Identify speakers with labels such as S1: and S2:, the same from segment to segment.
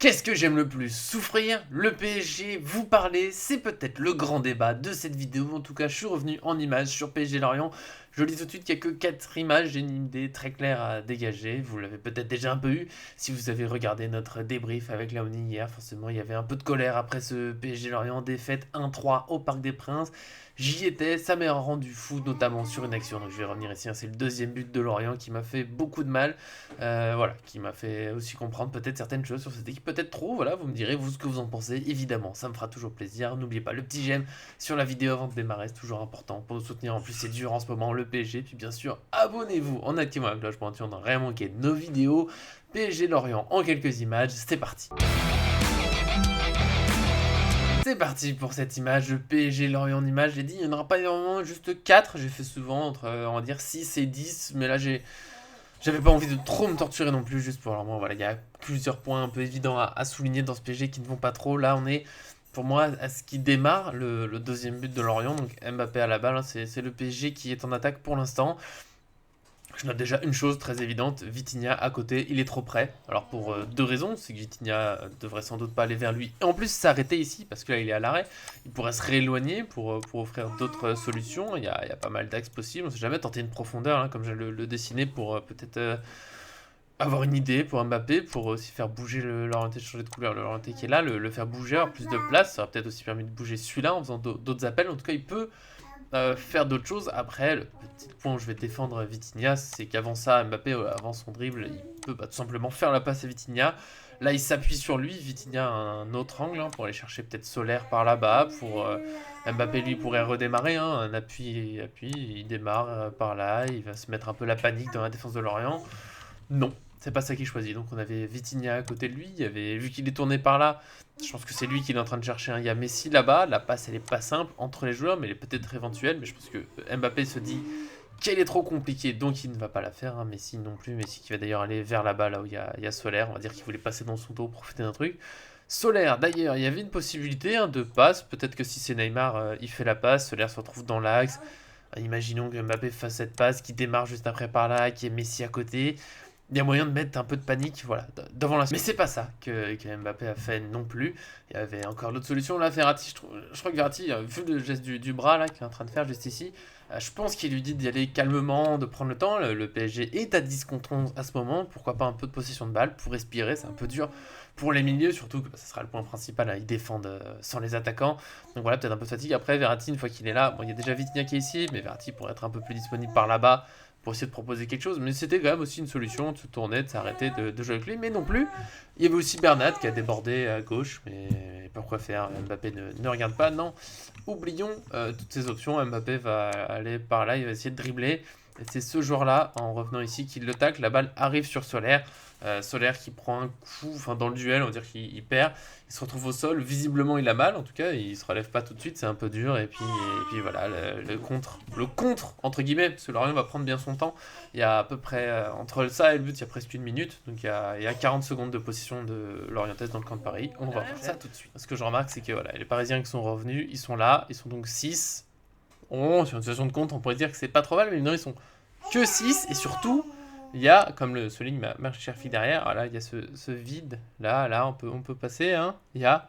S1: Qu'est-ce que j'aime le plus? Souffrir, le PSG, vous parler, c'est peut-être le grand débat de cette vidéo. En tout cas, je suis revenu en images sur PSG Lorient. Je dis tout de suite qu'il n'y a que 4 images, j'ai une idée très claire à dégager. Vous l'avez peut-être déjà un peu eu. Si vous avez regardé notre débrief avec Laoni hier, forcément, il y avait un peu de colère après ce PSG Lorient défaite 1-3 au Parc des Princes. J'y étais, ça m'a rendu fou, notamment sur une action. Donc je vais revenir ici, hein. C'est le deuxième but de Lorient qui m'a fait beaucoup de mal. Voilà, qui m'a fait aussi comprendre peut-être certaines choses sur cette équipe, peut-être trop, voilà, vous me direz vous ce que vous en pensez, évidemment, ça me fera toujours plaisir. N'oubliez pas le petit j'aime sur la vidéo avant de démarrer, c'est toujours important pour nous soutenir, en plus c'est dur en ce moment, le PSG, puis bien sûr, abonnez-vous en activant la cloche pour ne rien manquer de nos vidéos. PSG Lorient en quelques images, c'est parti. C'est parti pour cette image, le PSG Lorient en image, j'ai dit il n'y en aura pas énormément, juste 4, j'ai fait souvent entre, on va dire 6 et 10, mais là j'avais pas envie de trop me torturer non plus, juste pour alors moi, voilà, il y a plusieurs points un peu évidents à souligner dans ce PSG qui ne vont pas trop. Là, on est, pour moi, à ce qui démarre, le deuxième but de Lorient, donc Mbappé à la balle, hein, c'est le PSG qui est en attaque pour l'instant. Je note déjà une chose très évidente, Vitinha à côté, il est trop près. Alors pour deux raisons, c'est que Vitinha devrait sans doute pas aller vers lui. Et en plus s'arrêter ici, parce que là il est à l'arrêt. Il pourrait se rééloigner pour offrir d'autres solutions. Il y a pas mal d'axes possibles. On sait jamais tenter une profondeur, hein, comme je le dessiner, pour peut-être avoir une idée pour Mbappé, pour aussi faire bouger l'orienté, changer de couleur, l'orienté qui est là, le faire bouger, avoir plus de place. Ça aurait peut-être aussi permis de bouger celui-là en faisant d'autres appels. En tout cas, il peut faire d'autres choses. Après, le petit point où je vais défendre Vitinha, c'est qu'avant ça, Mbappé, avant son dribble, il peut tout simplement faire la passe à Vitinha. Là, il s'appuie sur lui. Vitinha a un autre angle, hein, pour aller chercher peut-être Solaire par là-bas. Pour Mbappé, lui, pourrait redémarrer, hein, un appui, il démarre par là. Il va se mettre un peu la panique dans la défense de Lorient. Non, c'est pas ça qu'il choisit. Donc on avait Vitinha à côté de lui. Il y avait, vu qu'il est tourné par là, je pense que c'est lui qui est en train de chercher. Il y a Messi là-bas. La passe, elle est pas simple entre les joueurs, mais elle est peut-être éventuelle. Mais je pense que Mbappé se dit qu'elle est trop compliquée, donc il ne va pas la faire. Hein. Messi non plus. Messi qui va d'ailleurs aller vers là-bas, là où il y a Solaire. On va dire qu'il voulait passer dans son dos, profiter d'un truc. Solaire, d'ailleurs, il y avait une possibilité, hein, de passe. Peut-être que si c'est Neymar, il fait la passe. Solaire se retrouve dans l'axe. Imaginons que Mbappé fasse cette passe, qui démarre juste après par là, qui est Messi à côté. Il y a moyen de mettre un peu de panique, voilà, devant la. Mais c'est pas ça que Mbappé a fait non plus. Il y avait encore d'autres solutions. Là, Verratti, je crois que Verratti, vu le geste du bras là qu'il est en train de faire juste ici, je pense qu'il lui dit d'y aller calmement, de prendre le temps. Le PSG est à 10 contre 11 à ce moment. Pourquoi pas un peu de possession de balle pour respirer. C'est un peu dur pour les milieux, surtout que ça sera le point principal. Là, ils défendent sans les attaquants. Donc voilà, peut-être un peu de fatigue. Après, Verratti, une fois qu'il est là, bon, il y a déjà Vitinha qui est ici, mais Verratti pourrait être un peu plus disponible par là-bas pour essayer de proposer quelque chose, mais c'était quand même aussi une solution de se tourner, de s'arrêter, de jouer avec lui, mais non plus. Il y avait aussi Bernat qui a débordé à gauche, mais pourquoi faire? Mbappé ne regarde pas, non. Oublions toutes ces options, Mbappé va aller par là, il va essayer de dribbler, et c'est ce joueur-là, en revenant ici, qui le tacle, la balle arrive sur Solaire. Solaire qui prend un coup, enfin dans le duel, on va dire qu'il perd, il se retrouve au sol, visiblement il a mal, en tout cas il se relève pas tout de suite, c'est un peu dur, et puis voilà, le contre, entre guillemets, parce que Lorient va prendre bien son temps, il y a à peu près, entre ça et le but, il y a presque une minute, donc il y a 40 secondes de possession de Lorientaise dans le camp de Paris, on va voir ça tout de suite. Ce que je remarque, c'est que voilà, les Parisiens qui sont revenus, ils sont là, ils sont donc 6, sur une situation de compte, on pourrait dire que c'est pas trop mal, mais non, ils sont que 6, et surtout, il y a, comme le souligne ma chère fille derrière, voilà, il y a ce vide, là, on peut passer, hein, il y a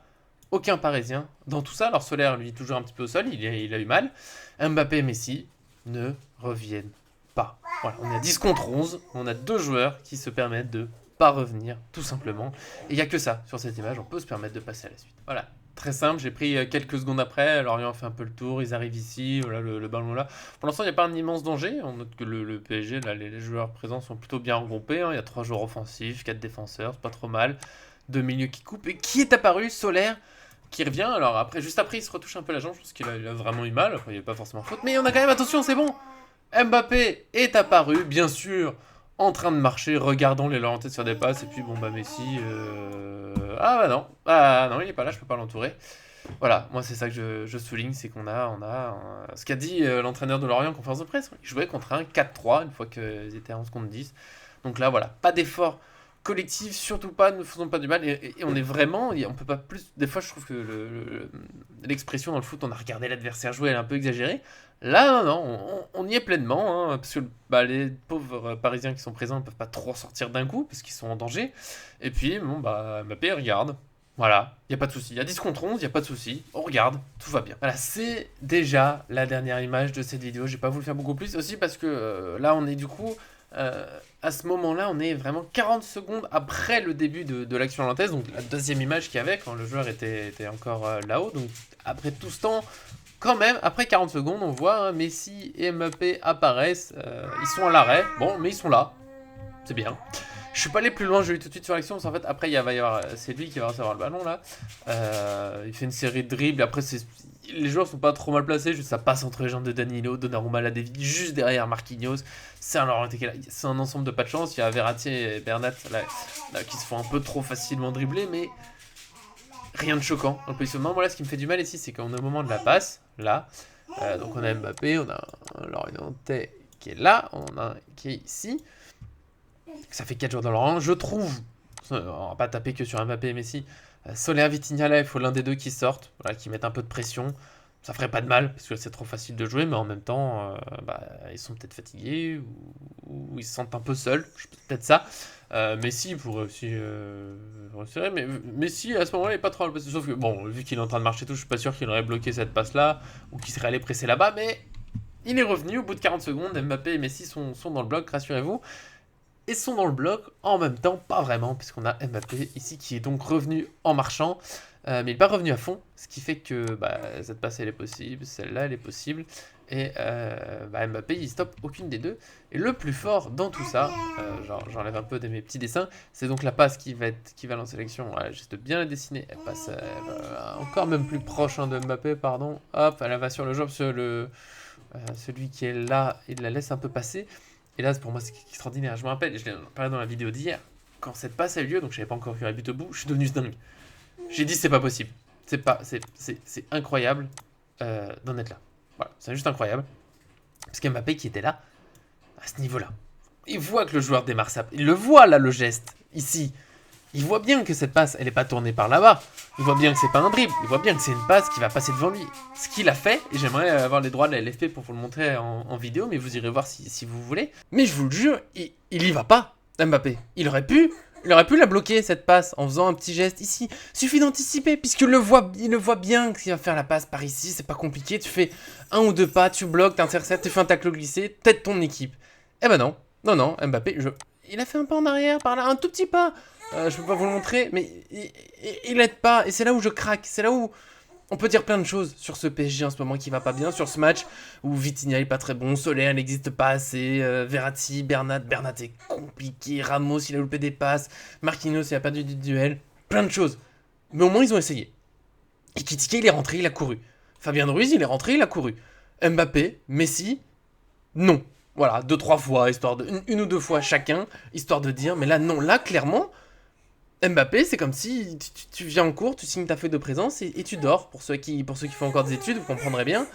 S1: aucun Parisien dans tout ça. Alors Solaire, lui, toujours un petit peu au sol, il a eu mal. Mbappé et Messi ne reviennent pas. Voilà, on est à 10 contre 11, on a deux joueurs qui se permettent de pas revenir, tout simplement. Et il n'y a que ça sur cette image, on peut se permettre de passer à la suite. Voilà, très simple, j'ai pris quelques secondes après, Lorient fait un peu le tour, ils arrivent ici, voilà, le ballon là. Pour l'instant, il n'y a pas un immense danger, on note que le PSG, là, les joueurs présents sont plutôt bien regroupés, hein. Il y a 3 joueurs offensifs, 4 défenseurs, c'est pas trop mal. Deux milieux qui coupent, et qui est apparu? Solaire, qui revient, alors après, juste après, il se retouche un peu la jambe, je pense qu'il a vraiment eu mal, après, il n'y a pas forcément faute, mais on a quand même, attention, c'est bon. Mbappé est apparu, bien sûr, en train de marcher, regardons les Lorientais sur des passes, et puis bon bah Messi, ah non, il est pas là, je peux pas l'entourer. Voilà, moi c'est ça que je souligne, c'est qu'on a ce qu'a dit l'entraîneur de Lorient en conférence de presse, il jouait contre un 4-3 une fois qu'ils étaient à 11 contre 10. Donc là voilà, pas d'effort collectif, surtout pas, ne faisons pas du mal. Et on est vraiment, on peut pas plus. Des fois, je trouve que l'expression dans le foot, on a regardé l'adversaire jouer, elle est un peu exagérée. Là, non, on y est pleinement, hein, parce que les pauvres Parisiens qui sont présents ne peuvent pas trop sortir d'un coup, parce qu'ils sont en danger. Et puis, bon, Mbappé regarde. Voilà, il n'y a pas de souci. Il y a 10 contre 11, il n'y a pas de souci. On regarde, tout va bien. Voilà, c'est déjà la dernière image de cette vidéo. J'ai pas voulu faire beaucoup plus aussi parce que là, on est du coup. À ce moment-là, on est vraiment 40 secondes après le début de l'action hollandaise, donc la deuxième image qu'il y avait quand le joueur était encore là-haut. Donc après tout ce temps, quand même, après 40 secondes, on voit Messi et Mbappé apparaissent. Ils sont à l'arrêt, bon, mais ils sont là. C'est bien. Je suis pas allé plus loin, je vais tout de suite sur l'action, parce qu'en fait, après, va y avoir, c'est lui qui va recevoir le ballon, là. Il fait une série de dribbles, après, les joueurs sont pas trop mal placés, juste ça passe entre les jambes de Danilo, Donnarumma l'a dévie, juste derrière Marquinhos. C'est un ensemble de pas de chance, il y a Verratti et Bernat, là, qui se font un peu trop facilement dribbler, mais rien de choquant dans le positionnement. Voilà, ce qui me fait du mal ici, c'est qu'on est au moment de la passe, là. Donc on a Mbappé, on a un Lorientais qui est là, on a un qui est ici. Ça fait 4 jours dans le rang. Je trouve, on va pas taper que sur Mbappé et Messi, Soler, Vitinha, là, il faut l'un des deux qui sortent, voilà, qui mettent un peu de pression. Ça ferait pas de mal, parce que c'est trop facile de jouer, mais en même temps, ils sont peut-être fatigués, ou ils se sentent un peu seuls, peut-être ça. Messi pourrait aussi resserrer, mais Messi, à ce moment-là, il est pas trop mal passé. Sauf que, bon, vu qu'il est en train de marcher tout, je suis pas sûr qu'il aurait bloqué cette passe-là, ou qu'il serait allé presser là-bas, mais il est revenu au bout de 40 secondes. Mbappé et Messi sont dans le bloc, rassurez-vous. Et sont dans le bloc en même temps, pas vraiment, puisqu'on a Mbappé ici qui est donc revenu en marchant, mais il n'est pas revenu à fond, ce qui fait que cette passe elle est possible, celle-là elle est possible, et Mbappé il stoppe aucune des deux. Et le plus fort dans tout ça, j'enlève un peu de mes petits dessins, c'est donc la passe qui va lancer l'action. Voilà, juste bien la dessiner, elle passe encore même plus proche de Mbappé, pardon, hop, elle va sur le joueur, celui qui est là, il la laisse un peu passer. Et là, pour moi, c'est extraordinaire. Je me rappelle, je l'ai parlé dans la vidéo d'hier, quand cette passe a eu lieu, donc je savais pas encore qu'il y aurait but au bout, je suis devenu dingue. J'ai dit, c'est pas possible. C'est incroyable d'en être là. Voilà, c'est juste incroyable. Parce qu'Mbappé qui était là, à ce niveau-là, il voit que le joueur démarre ça. Il le voit là, le geste, ici. Il voit bien que cette passe, elle n'est pas tournée par là-bas. Il voit bien que c'est pas un dribble. Il voit bien que c'est une passe qui va passer devant lui. Ce qu'il a fait, et j'aimerais avoir les droits de la LFP pour vous le montrer en vidéo, mais vous irez voir si vous voulez. Mais je vous le jure, il y va pas, Mbappé. Il aurait pu la bloquer, cette passe, en faisant un petit geste ici. Suffit d'anticiper, puisqu'il le voit bien qu'il va faire la passe par ici. C'est pas compliqué. Tu fais un ou deux pas, tu bloques, t'interceptes, tu fais un tacle glissé, t'aides ton équipe. Eh ben non, Mbappé, il a fait un pas en arrière, par là, un tout petit pas. Je peux pas vous le montrer, mais il aide pas. Et c'est là où je craque. C'est là où on peut dire plein de choses sur ce PSG en ce moment qui va pas bien. Sur ce match où Vitinha est pas très bon, Soler n'existe pas assez, Verratti, Bernat est compliqué, Ramos il a loupé des passes, Marquinhos il a perdu du duel. Plein de choses. Mais au moins ils ont essayé. Ekitike il est rentré, il a couru. Fabien Ruiz il est rentré, il a couru. Mbappé, Messi, non. Voilà, 2-3 fois, histoire de une ou deux fois chacun, histoire de dire, mais là non, là clairement. Mbappé, c'est comme si tu viens en cours, tu signes ta feuille de présence et tu dors. Pour ceux qui font encore des études, vous comprendrez bien.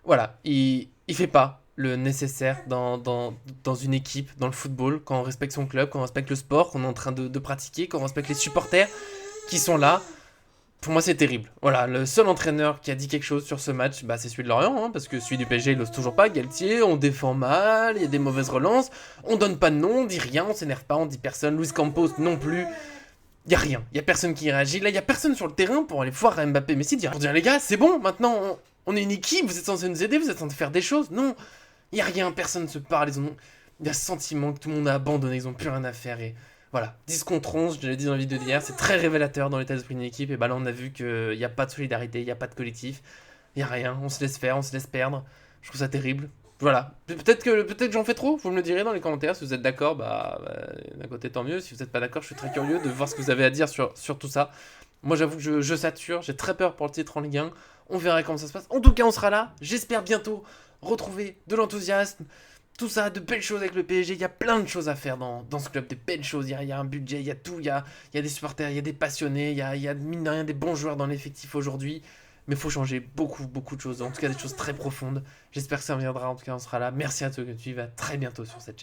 S1: Voilà, il fait pas le nécessaire dans une équipe, dans le football, quand on respecte son club, quand on respecte le sport qu'on est en train de pratiquer, quand on respecte les supporters qui sont là. Pour moi, c'est terrible. Voilà, le seul entraîneur qui a dit quelque chose sur ce match, c'est celui de Lorient, parce que celui du PSG, il n'ose toujours pas. Galtier, on défend mal, il y a des mauvaises relances, on donne pas de nom, on dit rien, on s'énerve pas, on dit personne. Luis Campos non plus. Il y a rien, il y a personne qui réagit. Là, il y a personne sur le terrain pour aller voir Mbappé Messi pour dire les gars, c'est bon, maintenant on est une équipe, vous êtes censés nous aider, vous êtes censés faire des choses. Non, il y a rien, personne ne se parle, il y a ce sentiment que tout le monde a abandonné, ils ont plus rien à faire et voilà, 10 contre 11, je l'ai dit dans la vidéo d'hier, c'est très révélateur dans l'état d'esprit d'une équipe et là on a vu qu'il n'y a pas de solidarité, il n'y a pas de collectif, il n'y a rien, on se laisse faire, on se laisse perdre. Je trouve ça terrible. Voilà, peut-être que j'en fais trop, vous me le direz dans les commentaires, si vous êtes d'accord, d'un côté tant mieux, si vous n'êtes pas d'accord, je suis très curieux de voir ce que vous avez à dire sur tout ça. Moi j'avoue que je sature, j'ai très peur pour le titre en Ligue 1, on verra comment ça se passe. En tout cas on sera là, j'espère bientôt retrouver de l'enthousiasme, tout ça, de belles choses avec le PSG, il y a plein de choses à faire dans ce club, des belles choses, il y a un budget, il y a tout, il y a des supporters, il y a des passionnés, il y a mine de rien des bons joueurs dans l'effectif aujourd'hui. Mais il faut changer beaucoup de choses, en tout cas des choses très profondes. J'espère que ça reviendra, en tout cas on sera là. Merci à tous qui me suivent, à très bientôt sur cette chaîne.